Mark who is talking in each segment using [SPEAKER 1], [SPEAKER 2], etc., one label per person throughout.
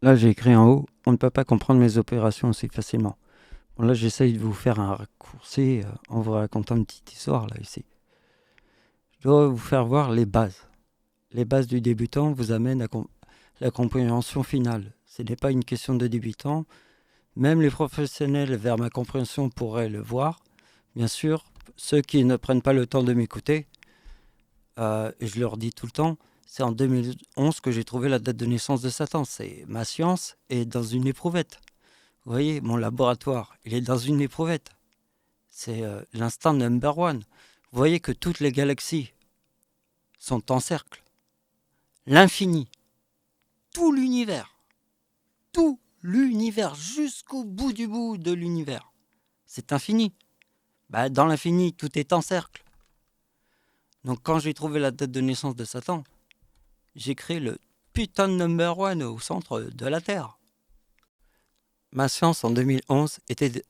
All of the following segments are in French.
[SPEAKER 1] Là, j'ai écrit en haut, on ne peut pas comprendre mes opérations aussi facilement. Bon, là, j'essaye de vous faire un raccourci en vous racontant une petite histoire, là, ici. Je dois vous faire voir les bases. Les bases du débutant vous amènent à la compréhension finale. Ce n'est pas une question de débutant. Même les professionnels vers ma compréhension pourraient le voir. Bien sûr, ceux qui ne prennent pas le temps de m'écouter, et je leur dis tout le temps, c'est en 2011 que j'ai trouvé la date de naissance de Satan. C'est ma science est dans une éprouvette. Vous voyez, mon laboratoire, il est dans une éprouvette. C'est l'instant number one. Vous voyez que toutes les galaxies sont en cercle. L'infini, tout l'univers, jusqu'au bout de l'univers, c'est infini. Dans l'infini, tout est en cercle. Donc quand j'ai trouvé la date de naissance de Satan, j'ai créé le putain de number one au centre de la Terre. Ma science en 2011 était...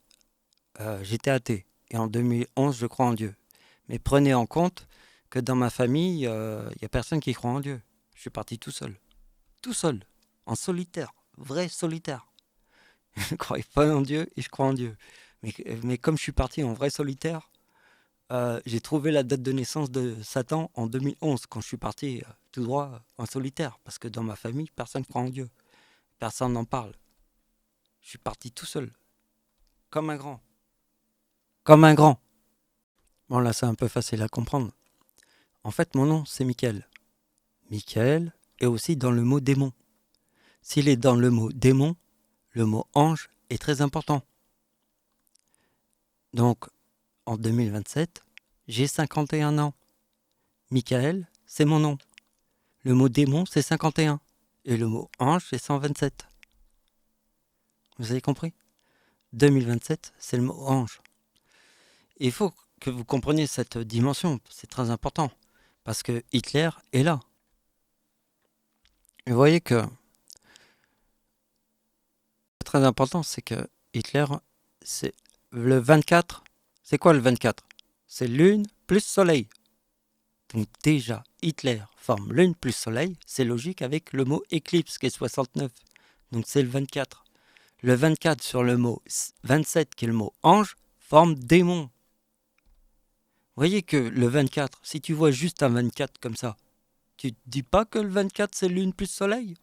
[SPEAKER 1] j'étais athée. Et en 2011, je crois en Dieu. Mais prenez en compte que dans ma famille, il n'y a personne qui croit en Dieu. Je suis parti tout seul. Tout seul. En solitaire. Vrai solitaire. Je ne croyais pas en Dieu et je crois en Dieu. Mais comme je suis parti en vrai solitaire, j'ai trouvé la date de naissance de Satan en 2011, quand je suis parti tout droit en solitaire. Parce que dans ma famille, personne ne croit en Dieu. Personne n'en parle. Je suis parti tout seul. Comme un grand. Comme un grand. Bon, là, c'est un peu facile à comprendre. En fait, mon nom, c'est Michael. Michael est aussi dans le mot démon. S'il est dans le mot démon, le mot ange est très important. Donc, en 2027, j'ai 51 ans. Michael, c'est mon nom. Le mot démon, c'est 51. Et le mot ange, c'est 127. Vous avez compris ? 2027, c'est le mot ange. Et il faut que vous compreniez cette dimension. C'est très important. Parce que Hitler est là. Et vous voyez que très important, c'est que Hitler, c'est le 24. C'est quoi le 24 ? C'est Lune plus Soleil. Donc déjà, Hitler forme Lune plus Soleil, c'est logique avec le mot éclipse qui est 69. Donc c'est le 24. Le 24 sur le mot 27 qui est le mot ange, forme démon. Vous voyez que le 24, si tu vois juste un 24 comme ça, tu te dis pas que le 24 c'est Lune plus Soleil ?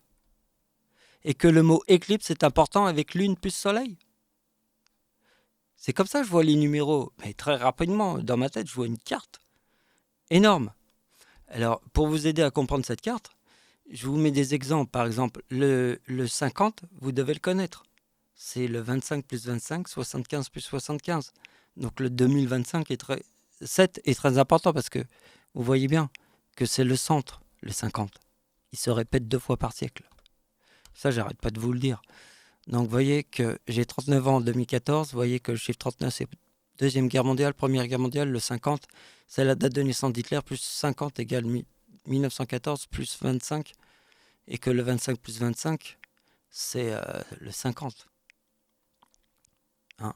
[SPEAKER 1] Et que le mot éclipse est important avec Lune plus Soleil ? C'est comme ça que je vois les numéros. Mais très rapidement, dans ma tête, je vois une carte énorme. Alors, pour vous aider à comprendre cette carte, je vous mets des exemples. Par exemple, le 50, vous devez le connaître. C'est le 25 plus 25, 75 plus 75. Donc le 2025 7 est très important parce que vous voyez bien que c'est le centre, le 50. Il se répète 2 fois par siècle. Ça, j'arrête pas de vous le dire. Donc vous voyez que j'ai 39 ans en 2014, vous voyez que le chiffre 39 c'est Deuxième Guerre mondiale, Première Guerre mondiale, le 50 c'est la date de naissance d'Hitler, plus 50 égale 1914 plus 25, et que le 25 plus 25 c'est le 50. Hein.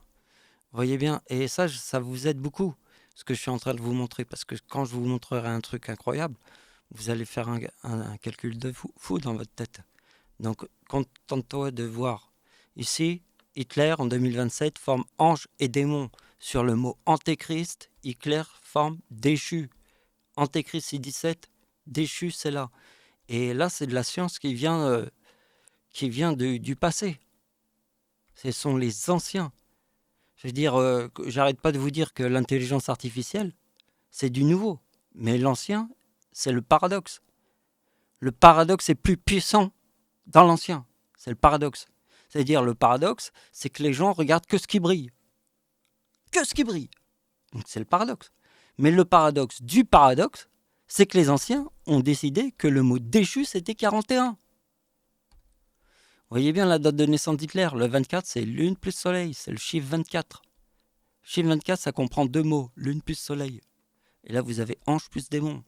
[SPEAKER 1] Vous voyez bien, et ça vous aide beaucoup, ce que je suis en train de vous montrer, parce que quand je vous montrerai un truc incroyable, vous allez faire un calcul de fou dans votre tête. Donc contente-toi de voir. Ici, Hitler, en 2027, forme ange et démon. Sur le mot antéchrist, Hitler forme déchu. Antéchrist, c'est 17, déchu, c'est là. Et là, c'est de la science qui vient du passé. Ce sont les anciens. Je veux dire, j'arrête pas de vous dire que l'intelligence artificielle, c'est du nouveau. Mais l'ancien, c'est le paradoxe. Le paradoxe est plus puissant dans l'ancien. C'est le paradoxe. C'est-à-dire, le paradoxe, c'est que les gens regardent que ce qui brille. Que ce qui brille. Donc c'est le paradoxe. Mais le paradoxe du paradoxe, c'est que les anciens ont décidé que le mot déchu, c'était 41. Vous voyez bien la date de naissance d'Hitler. Le 24, c'est lune plus soleil. C'est le chiffre 24. Le chiffre 24, ça comprend 2 mots. Lune plus soleil. Et là, vous avez ange plus démon.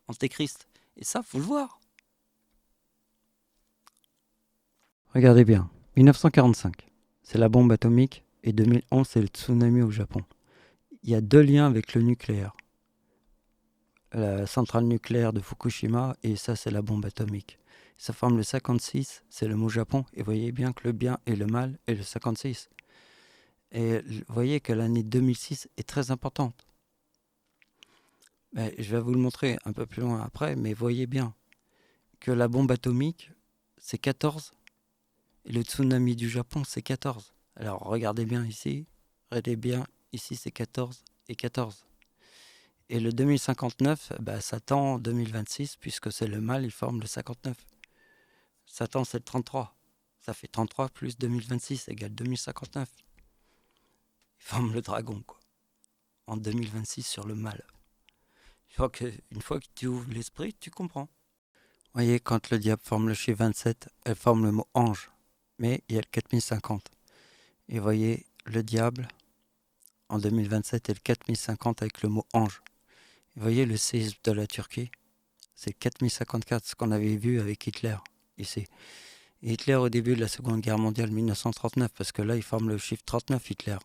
[SPEAKER 1] Antéchrist. Et ça, faut le voir. Regardez bien. 1945, c'est la bombe atomique. Et 2011, c'est le tsunami au Japon. Il y a 2 liens avec le nucléaire. La centrale nucléaire de Fukushima, et ça, c'est la bombe atomique. Ça forme le 56, c'est le mot Japon. Et vous voyez bien que le bien et le mal est le 56. Et vous voyez que l'année 2006 est très importante. Mais je vais vous le montrer un peu plus loin après, mais voyez bien que la bombe atomique, c'est 14, et le tsunami du Japon, c'est 14. Alors regardez bien ici, c'est 14 et 14. Et le 2059, ça tend en 2026, puisque c'est le mal, il forme le 59. Satan, c'est le 33. Ça fait 33 plus 2026 égale 2059. Il forme le dragon, quoi. En 2026 sur le mal. Une fois que tu ouvres l'esprit, tu comprends. Vous voyez, quand le diable forme le chiffre 27, elle forme le mot ange. Mais il y a le 4050. Et vous voyez, le diable, en 2027, est le 4050 avec le mot ange. Et vous voyez, le séisme de la Turquie, c'est 4054, ce qu'on avait vu avec Hitler, ici. Et Hitler, au début de la Seconde Guerre mondiale, 1939, parce que là, il forme le chiffre 39, Hitler.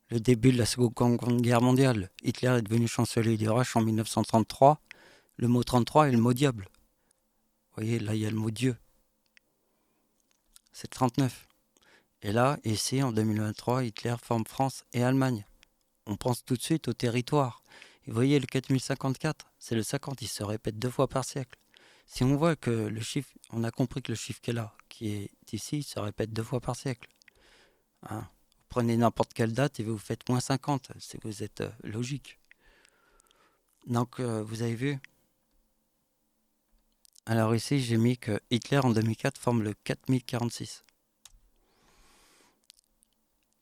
[SPEAKER 1] Le début de la Seconde Guerre mondiale, Hitler est devenu chancelier du Reich en 1933. Le mot 33 est le mot diable. Vous voyez, là, il y a le mot Dieu. C'est 39. Et là, ici, en 2023, Hitler forme France et Allemagne. On pense tout de suite au territoire. Et vous voyez, le 4054, c'est le 50, il se répète 2 fois par siècle. Si on voit que le chiffre, on a compris que le chiffre qui est là, qui est ici, se répète 2 fois par siècle. Hein, vous prenez n'importe quelle date et vous faites moins 50, si vous êtes logique. Donc, vous avez vu. Alors ici, j'ai mis que Hitler, en 2004, forme le 4046.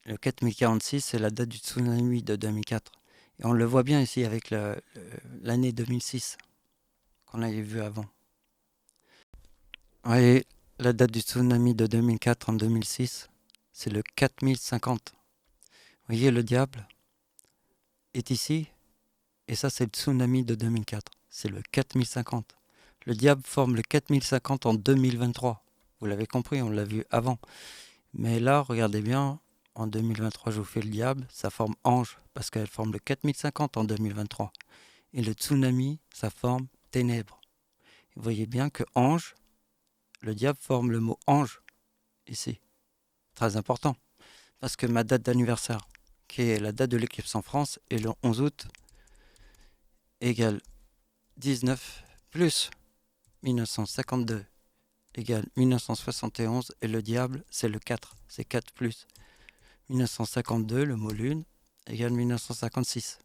[SPEAKER 1] Le 4046, c'est la date du tsunami de 2004. Et on le voit bien ici avec l'année 2006, qu'on avait vu avant. Vous voyez, la date du tsunami de 2004 en 2006, c'est le 4050. Vous voyez, le diable est ici, et ça, c'est le tsunami de 2004. C'est le 4050. Le diable forme le 4050 en 2023. Vous l'avez compris, on l'a vu avant. Mais là, regardez bien, en 2023, je vous fais le diable, ça forme ange, parce qu'elle forme le 4050 en 2023. Et le tsunami, ça forme ténèbres. Vous voyez bien que ange, le diable forme le mot ange, ici. Très important. Parce que ma date d'anniversaire, qui est la date de l'éclipse en France, est le 11 août, égale 19 plus 1952 égale 1971, et le diable, c'est le 4. C'est 4 plus 1952, le mot lune, égale 1956.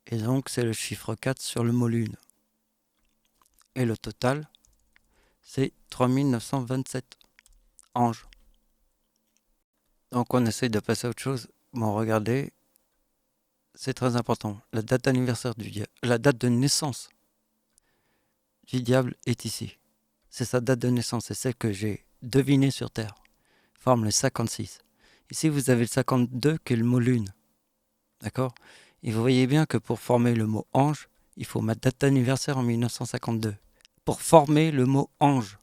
[SPEAKER 1] Et donc, c'est le chiffre 4 sur le mot lune. Et le total, c'est 3927 anges. Donc, on essaye de passer à autre chose. Bon, regardez, c'est très important. La date d'anniversaire du diable, la date de naissance du diable est ici. C'est sa date de naissance, c'est celle que j'ai devinée sur Terre. Forme le 56. Ici, vous avez le 52 qui est le mot lune. D'accord? Et vous voyez bien que pour former le mot ange, il faut ma date d'anniversaire en 1952. Pour former le mot ange.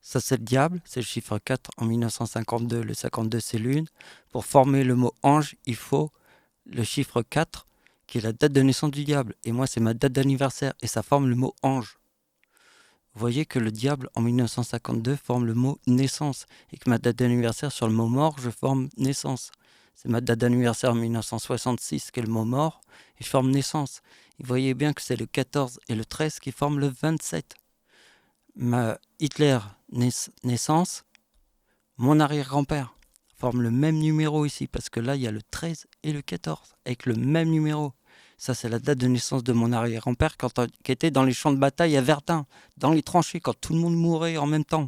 [SPEAKER 1] Ça, c'est le diable, c'est le chiffre 4 en 1952. Le 52, c'est lune. Pour former le mot ange, il faut le chiffre 4, qui est la date de naissance du diable. Et moi, c'est ma date d'anniversaire. Et ça forme le mot ange. Vous voyez que le diable, en 1952, forme le mot naissance. Et que ma date d'anniversaire, sur le mot mort, je forme naissance. C'est ma date d'anniversaire en 1966, qui est le mot mort. Et je forme naissance. Et vous voyez bien que c'est le 14 et le 13 qui forment le 27. Ma Hitler naissance, mon arrière-grand-père forme le même numéro ici, parce que là, il y a le 13 et le 14, avec le même numéro. Ça, c'est la date de naissance de mon arrière-grand-père qui était dans les champs de bataille à Verdun, dans les tranchées, quand tout le monde mourait en même temps.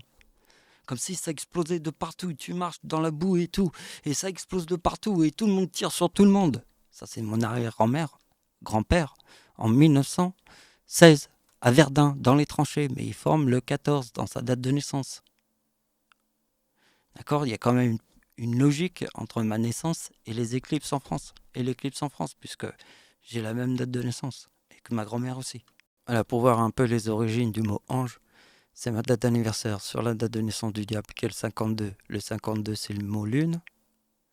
[SPEAKER 1] Comme si ça explosait de partout. Tu marches dans la boue et tout, et ça explose de partout, et tout le monde tire sur tout le monde. Ça, c'est mon arrière-grand-mère, grand-père, en 1916, à Verdun, dans les tranchées. Mais il forme le 14 dans sa date de naissance. D'accord? Il y a quand même une logique entre ma naissance et les éclipses en France. Et l'éclipse en France, puisque j'ai la même date de naissance. Et que ma grand-mère aussi. Voilà, pour voir un peu les origines du mot ange, c'est ma date d'anniversaire sur la date de naissance du diable, qui est le 52. Le 52, c'est le mot lune.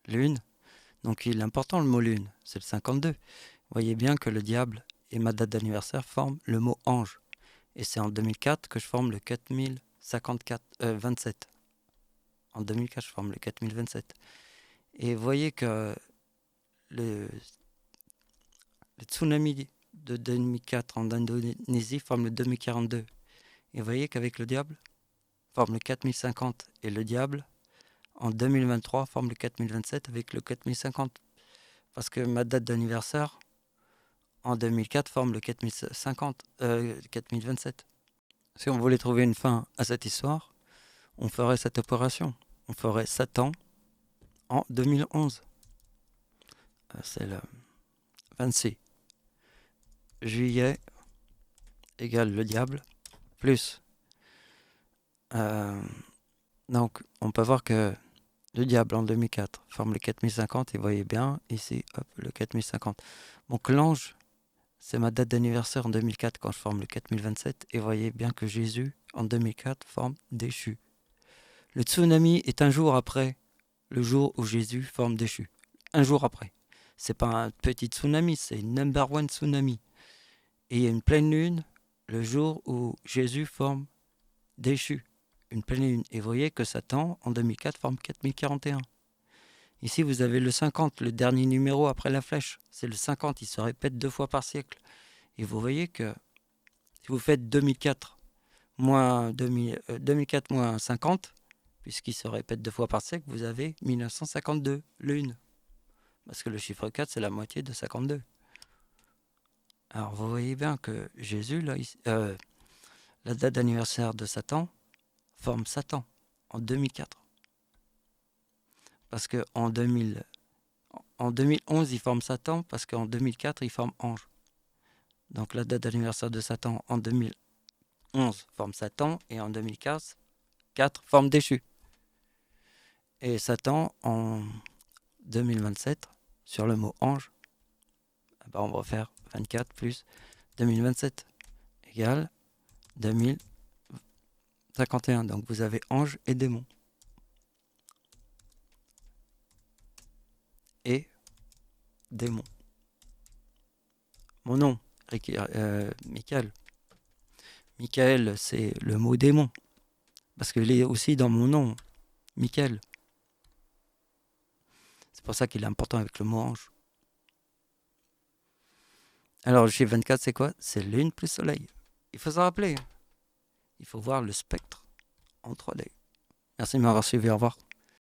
[SPEAKER 1] Lune. Donc il est important le mot lune, c'est le 52. Vous voyez bien que le diable et ma date d'anniversaire forment le mot ange. Et c'est en 2004 que je forme le 27. En 2004, je forme le 4027. Et vous voyez que le tsunami de 2004 en Indonésie forme le 2042. Et vous voyez qu'avec le diable, forme le 4050. Et le diable, en 2023, forme le 4027 avec le 4050. Parce que ma date d'anniversaire, en 2004, forme le 4027. Si on voulait trouver une fin à cette histoire, on ferait cette opération. On ferait Satan en 2011. C'est le 26 juillet égale le diable plus. Donc, on peut voir que le diable en 2004 forme le 4050 et vous voyez bien ici, hop, le 4050. Donc l'ange, c'est ma date d'anniversaire en 2004 quand je forme le 4027 et vous voyez bien que Jésus en 2004 forme déchu. Le tsunami est un jour après le jour où Jésus forme déchu. Un jour après. C'est pas un petit tsunami, c'est number one tsunami. Et il y a une pleine lune le jour où Jésus forme déchu. Une pleine lune. Et vous voyez que Satan, en 2004, forme 4041. Ici, vous avez le 50, le dernier numéro après la flèche. C'est le 50, il se répète 2 fois par siècle. Et vous voyez que si vous faites 2004 moins 2004 moins 50, puisqu'il se répète 2 fois par siècle, vous avez 1952, lune. Parce que le chiffre 4, c'est la moitié de 52. Alors vous voyez bien que Jésus, là, la date d'anniversaire de Satan, forme Satan en 2004. Parce qu'en 2011, il forme Satan, parce qu'en 2004, il forme ange. Donc la date d'anniversaire de Satan en 2011 forme Satan, et en 2004 forme déchu. Et Satan en 2027, sur le mot ange, on va faire 24 plus 2027 égale 2051. Donc vous avez ange et démon. Et démon. Mon nom, Michael. Michael, c'est le mot démon. Parce qu'il est aussi dans mon nom, Michael. C'est pour ça qu'il est important avec le mot ange. Alors le chiffre 24, c'est quoi? C'est lune plus soleil. Il faut s'en rappeler. Il faut voir le spectre en 3D. Merci de m'avoir suivi, au revoir.